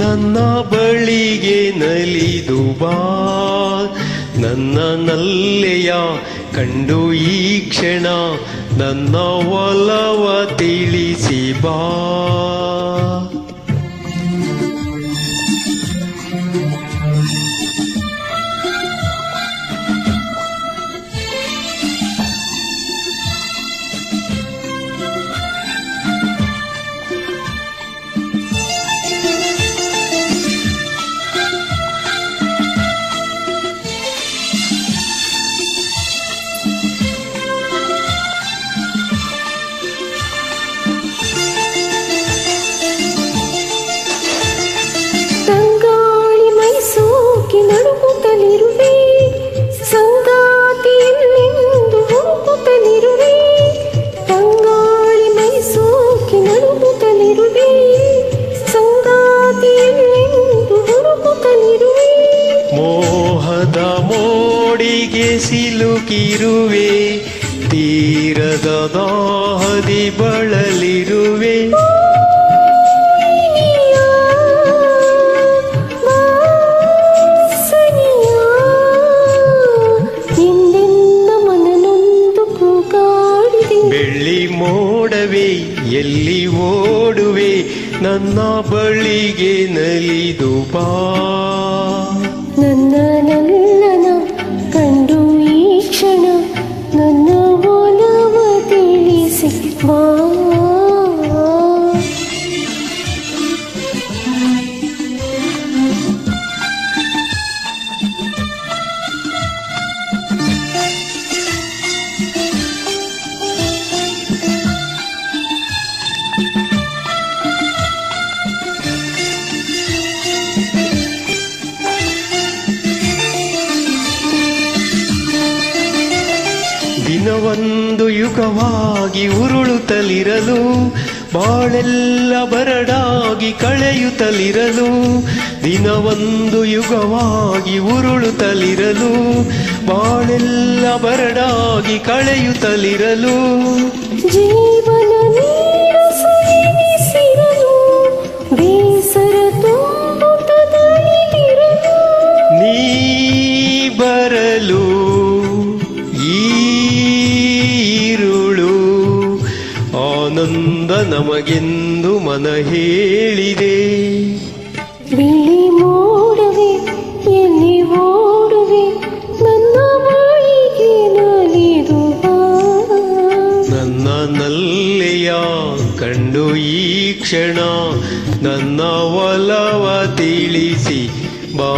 ನನ್ನ ಬಳಿಗೆ ನಲಿದು ಬಾ, ನನ್ನ ನಲ್ಲೆಯ ಕಂಡು ಈ ಕ್ಷಣ ನನ್ನ ಒಲವ ತಿಳಿಸಿ ಬಾ. ತಂಗಾಳಿ ಮೈಸೂಕಿ ನಡುಗುತ್ತಲಿರುವೆ, ಸಂಗಾತಿಯನ್ನೆಂದು ಹುಡುಕುತ್ತಲಿರುವೆ. ತಂಗಾಳಿ ಮೈಸೂಕಿ ನಡುಗುತ್ತಲಿರುವೆ, ಸಂಗಾತಿಯನ್ನೆಂದು ಹುಡುಕುತ್ತಲಿರುವೆ. ಮೋಹದ ಮೋಡಿಗೆ ಸಿಲುಕಿರುವೆ, ತೀರದ ದಾಹದಿ ಬಳಲಿರುವೆ. ಬೆಳ್ಳಿ ಮೋಡವೇ ಎಲ್ಲಿ ಓಡುವೆ, ನನ್ನ ಬಳಿಗೆ ನಲಿದು ಬಾ. ನನ್ನ ನಲ್ಲನ ಕಂಡು ಈ ಕ್ಷಣ ನನ್ನ ಒಲವ ತಿಳಿಸಿ ಬಾ. ದಿನವೊಂದು ಯುಗವಾಗಿ ಉರುಳುತ್ತಲಿರಲು, ಬಾಳೆಲ್ಲ ಬರಡಾಗಿ ಕಳೆಯುತ್ತಲಿರಲು. ದಿನವೊಂದು ಯುಗವಾಗಿ ಉರುಳುತ್ತಲಿರಲು, ಬಾಳೆಲ್ಲ ಬರಡಾಗಿ ಕಳೆಯುತ್ತಲಿರಲು. ಜೀವನ ನೀರಸೆನಿಸಿರಲು, ಬೇಸರ ತುಂಬುತ್ತಲಿರಲು. ನೀ ಬರಲು ಈರುಳು ಆನಂದ ನಮಗೆಂದು ಮನ ಹೇಳಿದೆ. ಬಿಳಿ ಮೋಡವೇ ಎಲ್ಲಿ ಓಡುವೆ, ನನ್ನ ಬಳಿಗೆ ನಲಿದು ಬಾ. ನನ್ನ ನಲ್ಲೆಯ ಕಂಡು ಈ ಕ್ಷಣ ನನ್ನ ಒಲವ ತಿಳಿಸಿ ಬಾ.